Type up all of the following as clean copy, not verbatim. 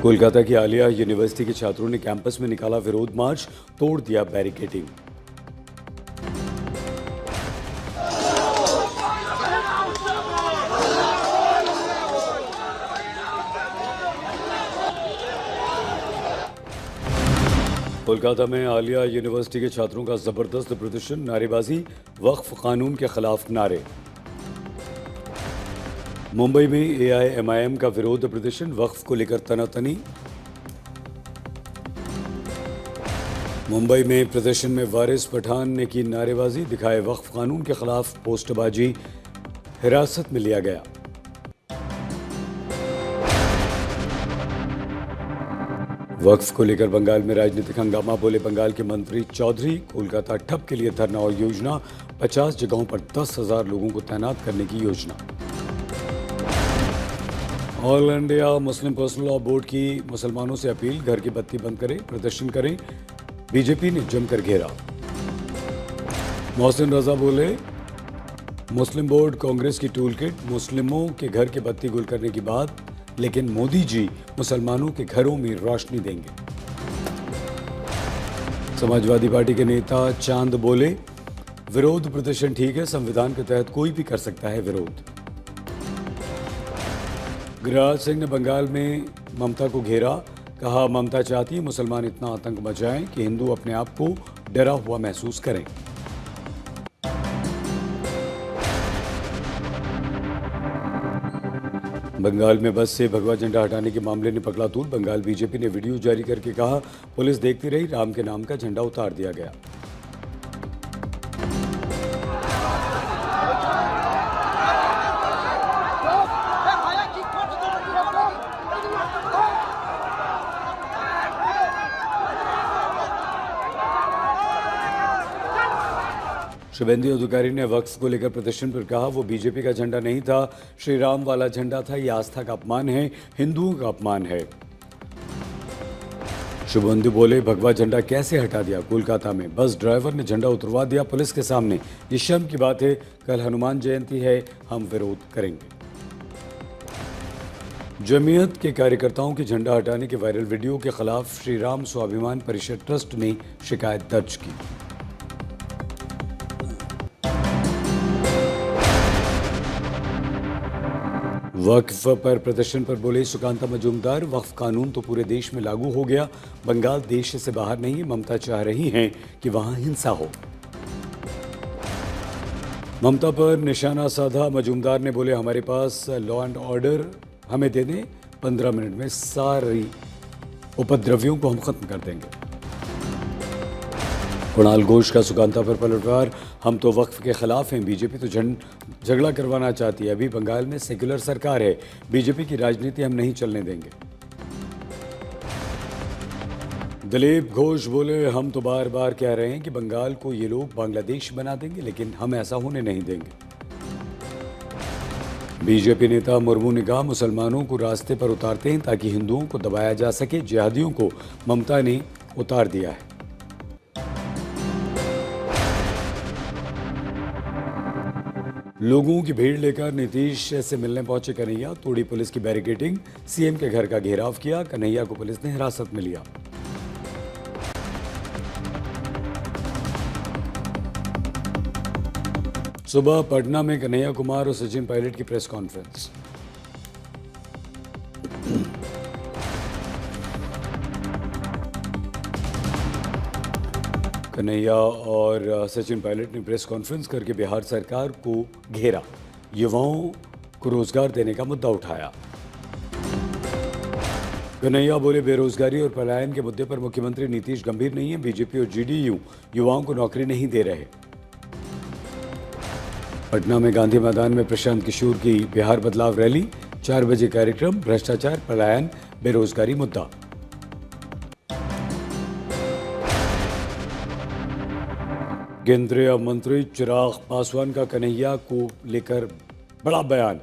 कोलकाता की आलिया यूनिवर्सिटी के छात्रों ने कैंपस में निकाला विरोध मार्च, तोड़ दिया बैरिकेडिंग। कोलकाता में आलिया यूनिवर्सिटी के छात्रों का जबरदस्त प्रदर्शन, नारेबाजी, वक्फ कानून के खिलाफ नारे। मुंबई में एआईएमआईएम का विरोध प्रदर्शन, वक्फ को लेकर तनातनी। मुंबई में प्रदर्शन में वारिस पठान ने की नारेबाजी, दिखाए वक्फ कानून के खिलाफ पोस्टरबाजी, हिरासत में लिया गया। वक्फ को लेकर बंगाल में राजनीतिक हंगामा, बोले बंगाल के मंत्री चौधरी, कोलकाता ठप के लिए धरना और योजना, 50 जगहों पर 10,000 लोगों को तैनात करने की योजना। All India Muslim personal law board की मुसलमानों से अपील, घर की बत्ती बंद करें, प्रदर्शन करें, बीजेपी ने जमकर घेरा। मोहसिन रजा बोले मुस्लिम बोर्ड कांग्रेस की टूल किट, मुस्लिमों के घर की बत्ती गुल करने की बात, लेकिन मोदी जी मुसलमानों के घरों में रोशनी देंगे। समाजवादी पार्टी के नेता चांद बोले विरोध प्रदर्शन ठीक है, संविधान के तहत कोई भी कर सकता है विरोध। गिरिराज सिंह ने बंगाल में ममता को घेरा, कहा ममता चाहती है मुसलमान इतना आतंक मचाएं कि हिंदू अपने आप को डरा हुआ महसूस करें। बंगाल में बस से भगवा झंडा हटाने के मामले ने पकड़ा तूल, बंगाल बीजेपी ने वीडियो जारी करके कहा पुलिस देखती रही, राम के नाम का झंडा उतार दिया गया। शुभेंदु अधिकारी ने वक्फ को लेकर प्रदर्शन पर कहा वो बीजेपी का झंडा नहीं था, श्री राम वाला झंडा था, ये आस्था का अपमान है, हिंदुओं का अपमान है। शुभेंदु बोले भगवा झंडा कैसे हटा दिया, कोलकाता में बस ड्राइवर ने झंडा उतरवा दिया पुलिस के सामने, ये शर्म की बात है, कल हनुमान जयंती है, हम विरोध करेंगे। जमीयत के कार्यकर्ताओं के झंडा हटाने के वायरल वीडियो के खिलाफ श्री राम स्वाभिमान परिषद ट्रस्ट ने शिकायत दर्ज की। वक्फ पर प्रदर्शन पर बोले सुकांता मजूमदार, वक्फ कानून तो पूरे देश में लागू हो गया, बंगाल देश से बाहर नहीं है, ममता चाह रही हैं कि वहां हिंसा हो। ममता पर निशाना साधा मजूमदार ने बोले हमारे पास लॉ एंड ऑर्डर, हमें दे दें, 15 मिनट में सारी उपद्रवियों को हम खत्म कर देंगे। कुणाल घोष का सुकांता पर पलटवार, हम तो वक्फ के खिलाफ हैं, बीजेपी तो झगड़ा करवाना चाहती है, अभी बंगाल में सेक्युलर सरकार है, बीजेपी की राजनीति हम नहीं चलने देंगे। दिलीप घोष बोले हम तो बार बार कह रहे हैं कि बंगाल को ये लोग बांग्लादेश बना देंगे, लेकिन हम ऐसा होने नहीं देंगे। बीजेपी नेता मुर्मू ने कहा मुसलमानों को रास्ते पर उतारते हैं ताकि हिंदुओं को दबाया जा सके, जिहादियों को ममता ने उतार दिया है। लोगों की भीड़ लेकर नीतीश से मिलने पहुंचे कन्हैया, तोड़ी पुलिस की बैरिकेडिंग, सीएम के घर का घेराव किया, कन्हैया को पुलिस ने हिरासत में लिया। सुबह पटना में कन्हैया कुमार और सचिन पायलट की प्रेस कॉन्फ्रेंस। कन्हैया और सचिन पायलट ने प्रेस कॉन्फ्रेंस करके बिहार सरकार को घेरा, युवाओं को रोजगार देने का मुद्दा उठाया। कन्हैया बोले बेरोजगारी और पलायन के मुद्दे पर मुख्यमंत्री नीतीश गंभीर नहीं है, बीजेपी और जेडीयू युवाओं को नौकरी नहीं दे रहे। पटना में गांधी मैदान में प्रशांत किशोर की बिहार बदलाव रैली, 4 बजे कार्यक्रम, भ्रष्टाचार, पलायन, बेरोजगारी मुद्दा। केंद्रीय मंत्री चिराग पासवान का कन्हैया को लेकर बड़ा बयान,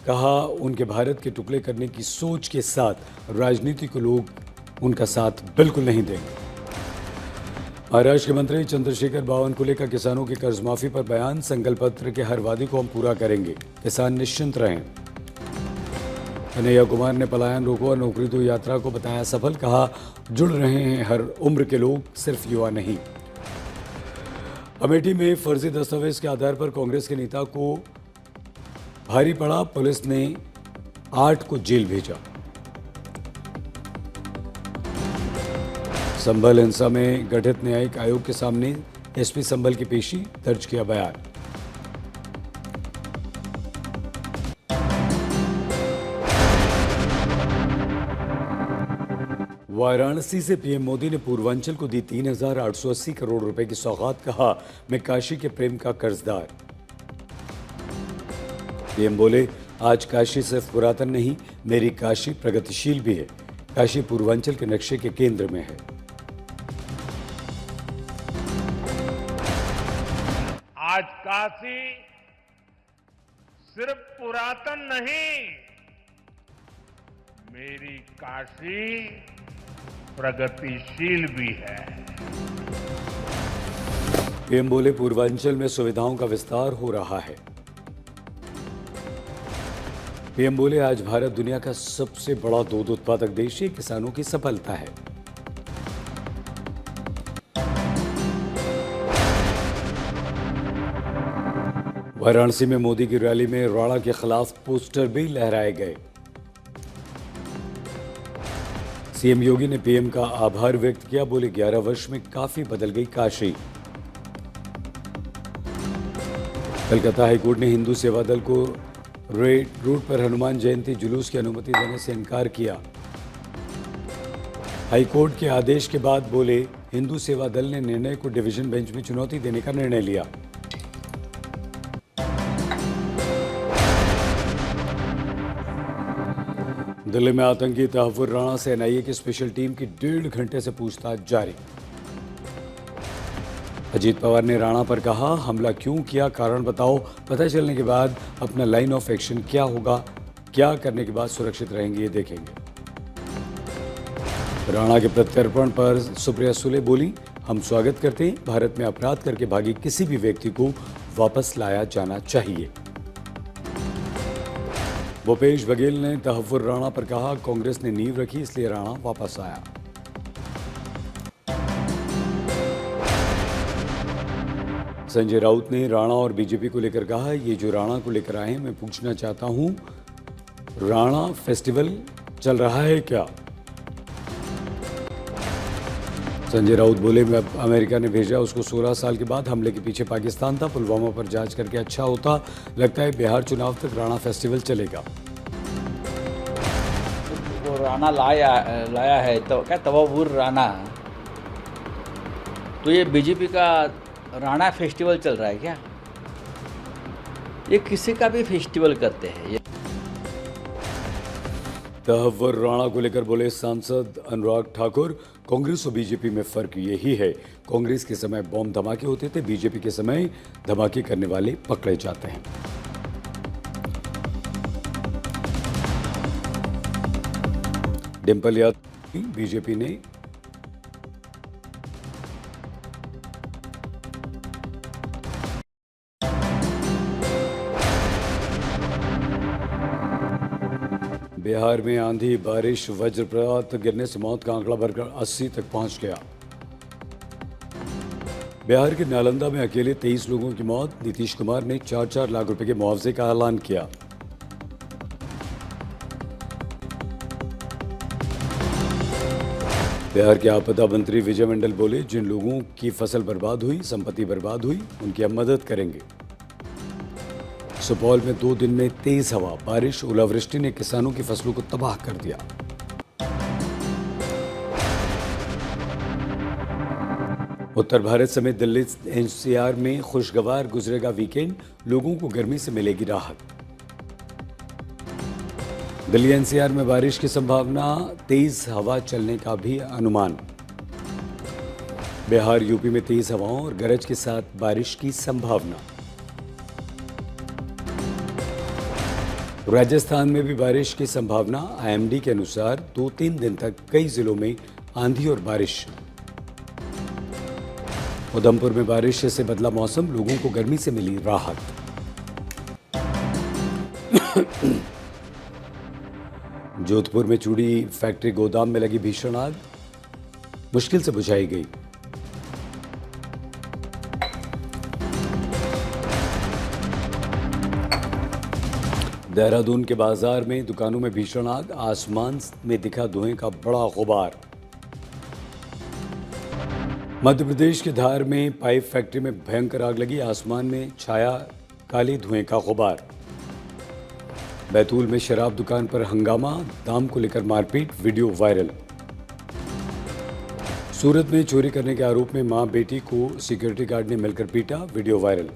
कहा उनके भारत के टुकड़े करने की सोच के साथ राजनीति को लोग उनका साथ बिल्कुल नहीं देंगे। महाराष्ट्र के मंत्री चंद्रशेखर बावनकुले का किसानों की कर्ज माफी पर बयान, संकल्प पत्र के हर वादे को हम पूरा करेंगे, किसान निश्चिंत रहें। कन्हैया कुमार ने पलायन रोको और नौकरी दो यात्रा को बताया सफल, कहा जुड़ रहे हैं हर उम्र के लोग, सिर्फ युवा नहीं। अमेठी में फर्जी दस्तावेज के आधार पर कांग्रेस के नेता को भारी पड़ा, पुलिस ने 8 को जेल भेजा। संभल हिंसा में गठित न्यायिक आयोग के सामने एसपी संभल की पेशी, दर्ज किया बयान। वाराणसी से पीएम मोदी ने पूर्वांचल को दी 3,880 करोड़ रुपए की सौगात, कहा मैं काशी के प्रेम का कर्जदार। पीएम बोले आज काशी सिर्फ पुरातन नहीं, मेरी काशी प्रगतिशील भी है। काशी पूर्वांचल के नक्शे के केंद्र में है। आज काशी सिर्फ पुरातन नहीं, मेरी काशी प्रगतिशील भी है। पीएम बोले पूर्वांचल में सुविधाओं का विस्तार हो रहा है। पीएम बोले आज भारत दुनिया का सबसे बड़ा दूध उत्पादक देश है, किसानों की सफलता है। वाराणसी में मोदी की रैली में राणा के खिलाफ पोस्टर भी लहराए गए। सीएम योगी ने पीएम का आभार व्यक्त किया, बोले 11 वर्ष में काफी बदल गई काशी। कलकत्ता हाईकोर्ट ने हिंदू सेवा दल को रेड रूट पर हनुमान जयंती जुलूस की अनुमति देने से इनकार किया। हाईकोर्ट के आदेश के बाद बोले हिंदू सेवा दल ने निर्णय को डिवीजन बेंच में चुनौती देने का निर्णय लिया। दिल्ली में आतंकी तहव्वुर राणा से एनआईए की स्पेशल टीम की 1.5 घंटे से पूछताछ जारी। अजीत पवार ने राणा पर कहा हमला क्यों किया, कारण बताओ, पता चलने के बाद अपना लाइन ऑफ एक्शन क्या होगा, क्या करने के बाद सुरक्षित रहेंगे ये देखेंगे। राणा के प्रत्यर्पण पर सुप्रिया सुले बोली हम स्वागत करते हैं, भारत में अपराध करके भागी किसी भी व्यक्ति को वापस लाया जाना चाहिए। भूपेश बघेल ने तहव्वुर राणा पर कहा कांग्रेस ने नींव रखी इसलिए राणा वापस आया। संजय राउत ने राणा और बीजेपी को लेकर कहा ये जो राणा को लेकर आए हैं, मैं पूछना चाहता हूं राणा फेस्टिवल चल रहा है क्या? संजय राउत बोले मैं अमेरिका ने भेजा उसको 16 साल के बाद, हमले के पीछे पाकिस्तान था, पुलवामा पर जांच करके अच्छा होता, लगता है बिहार चुनाव तक राणा फेस्टिवल चलेगा। वो राणा लाया है तो क्या तहव्वुर राणा, तो ये बीजेपी का राणा फेस्टिवल चल रहा है क्या? ये किसी का भी फेस्टिवल करते हैं ये। तहव्वुर राणा को लेकर बोले सांसद अनुराग ठाकुर कांग्रेस और बीजेपी में फर्क यही है, कांग्रेस के समय बॉम्ब धमाके होते थे, बीजेपी के समय धमाके करने वाले पकड़े जाते हैं। डिम्पल यादव बीजेपी ने बिहार में आंधी बारिश वज्रपात गिरने से मौत का आंकड़ा बढ़कर 80 तक पहुंच गया। बिहार के नालंदा में अकेले 23 लोगों की मौत, नीतीश कुमार ने 4-4 लाख रुपए के मुआवजे का ऐलान किया। बिहार के आपदा मंत्री विजय मंडल बोले जिन लोगों की फसल बर्बाद हुई, संपत्ति बर्बाद हुई, उनकी हम मदद करेंगे। सुपौल में 2 दिन में तेज हवा, बारिश, ओलावृष्टि ने किसानों की फसलों को तबाह कर दिया। उत्तर भारत समेत दिल्ली एनसीआर में खुशगवार गुजरेगा वीकेंड, लोगों को गर्मी से मिलेगी राहत। दिल्ली एनसीआर में बारिश की संभावना, तेज हवा चलने का भी अनुमान। बिहार यूपी में तेज हवाओं और गरज के साथ बारिश की संभावना। राजस्थान में भी बारिश की संभावना, आईएमडी के अनुसार 2-3 दिन तक कई जिलों में आंधी और बारिश। उधमपुर में बारिश से बदला मौसम, लोगों को गर्मी से मिली राहत। जोधपुर में चूड़ी फैक्ट्री गोदाम में लगी भीषण आग, मुश्किल से बुझाई गई। देहरादून के बाजार में दुकानों में भीषण आग, आसमान में दिखा धुएं का बड़ा गुबार। मध्य प्रदेश के धार में पाइप फैक्ट्री में भयंकर आग लगी, आसमान में छाया काली धुएं का गुबार। बैतूल में शराब दुकान पर हंगामा, दाम को लेकर मारपीट, वीडियो वायरल। सूरत में चोरी करने के आरोप में मां बेटी को सिक्योरिटी गार्ड ने मिलकर पीटा, वीडियो वायरल।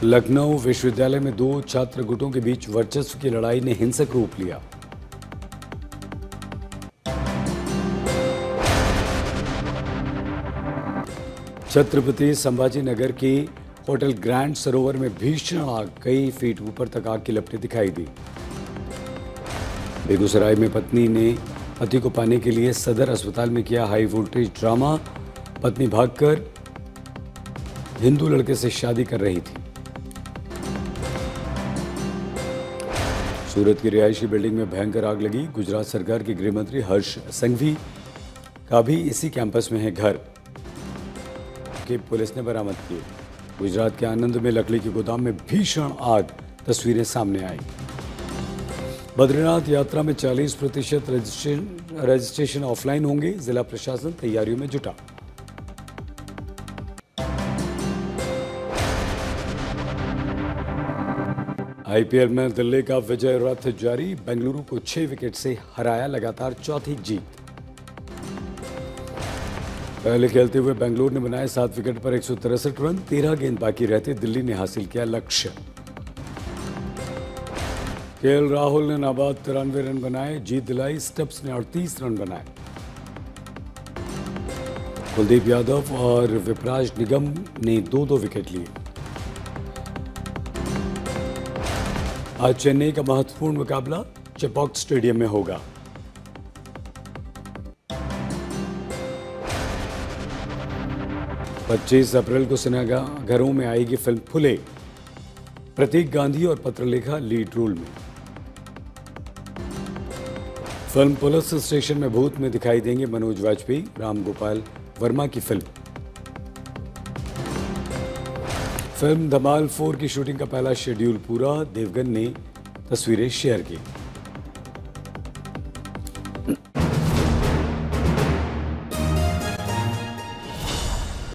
लखनऊ विश्वविद्यालय में 2 छात्र गुटों के बीच वर्चस्व की लड़ाई ने हिंसक रूप लिया। छत्रपति संभाजी नगर की होटल ग्रैंड सरोवर में भीषण आग, कई फीट ऊपर तक आग की लपटें दिखाई दी। बेगूसराय में पत्नी ने पति को पाने के लिए सदर अस्पताल में किया हाई वोल्टेज ड्रामा, पत्नी भागकर हिंदू लड़के से शादी कर रही थी। सूरत की रिहायशी बिल्डिंग में भयंकर आग लगी, गुजरात सरकार के गृह मंत्री हर्ष संघवी का भी इसी कैंपस में है घर, कि पुलिस ने बरामद किए। गुजरात के आनंद में लकड़ी के गोदाम में भीषण आग, तस्वीरें सामने आई। बद्रीनाथ यात्रा में 40% रजिस्ट्रेशन ऑफलाइन होंगे, जिला प्रशासन तैयारियों में जुटा। आईपीएल में दिल्ली का विजय रथ जारी, बेंगलुरु को 6 विकेट से हराया, लगातार चौथी जीत। पहले खेलते हुए बेंगलुरु ने बनाए 7 विकेट पर 163 रन, 13 गेंद बाकी रहते दिल्ली ने हासिल किया लक्ष्य। केएल राहुल ने नाबाद 93 रन बनाए, जीत दिलाई। स्टब्स ने 38 रन बनाए। कुलदीप यादव और विपराज निगम ने 2-2 विकेट लिए। आज चेन्नई का महत्वपूर्ण मुकाबला चेपॉक स्टेडियम में होगा। पच्चीस अप्रैल को सिनेमाघरों में आएगी फिल्म फुले, प्रतीक गांधी और पत्रलेखा लीड रोल में। फिल्म पुलिस स्टेशन में भूत में दिखाई देंगे मनोज वाजपेयी, राम गोपाल वर्मा की फिल्म। फिल्म धमाल 4 की शूटिंग का पहला शेड्यूल पूरा, देवगन ने तस्वीरें शेयर की।